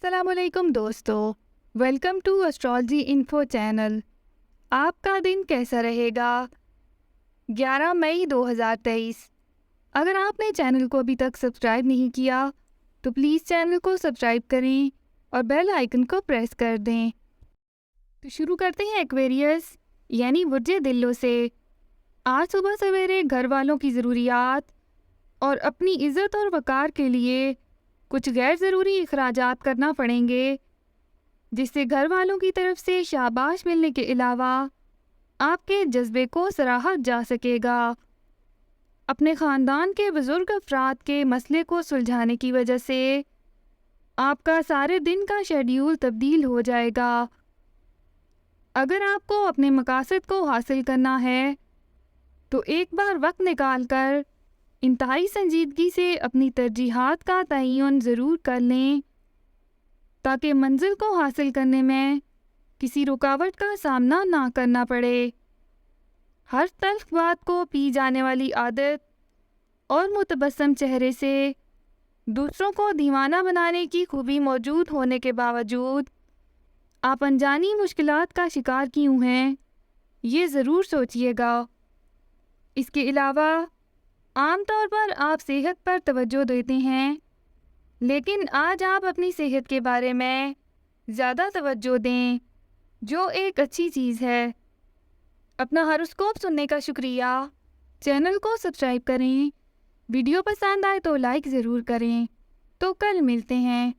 السلام علیکم دوستو، welcome to astrology info channel. آپ کا دن کیسا رہے گا؟ 11 مئی 2023۔ اگر آپ نے چینل کو ابھی تک سبسکرائب نہیں کیا تو پلیز چینل کو سبسکرائب کریں اور بیل آئیکن کو پریس کر دیں۔ تو شروع کرتے ہیں ایکویریس یعنی برج دلو سے۔ آج صبح سویرے گھر والوں کی ضروریات اور اپنی عزت اور وقار کے لیے کچھ غیر ضروری اخراجات کرنا پڑیں گے، جس سے گھر والوں کی طرف سے شاباش ملنے کے علاوہ آپ کے جذبے کو سراہا جا سکے گا۔ اپنے خاندان کے بزرگ افراد کے مسئلے کو سلجھانے کی وجہ سے آپ کا سارے دن کا شیڈیول تبدیل ہو جائے گا۔ اگر آپ کو اپنے مقاصد کو حاصل کرنا ہے تو ایک بار وقت نکال کر انتہائی سنجیدگی سے اپنی ترجیحات کا تعین ضرور کر لیں تاکہ منزل کو حاصل کرنے میں کسی رکاوٹ کا سامنا نہ کرنا پڑے۔ ہر تلخ بات کو پی جانے والی عادت اور متبسم چہرے سے دوسروں کو دیوانہ بنانے کی خوبی موجود ہونے کے باوجود آپ انجانی مشکلات کا شکار کیوں ہیں، یہ ضرور سوچیے گا۔ اس کے علاوہ عام طور پر آپ صحت پر توجہ دیتے ہیں، لیکن آج آپ اپنی صحت کے بارے میں زیادہ توجہ دیں، جو ایک اچھی چیز ہے۔ اپنا ہاروسکوپ سننے کا شکریہ۔ چینل کو سبسکرائب کریں، ویڈیو پسند آئے تو لائک ضرور کریں۔ تو کل ملتے ہیں۔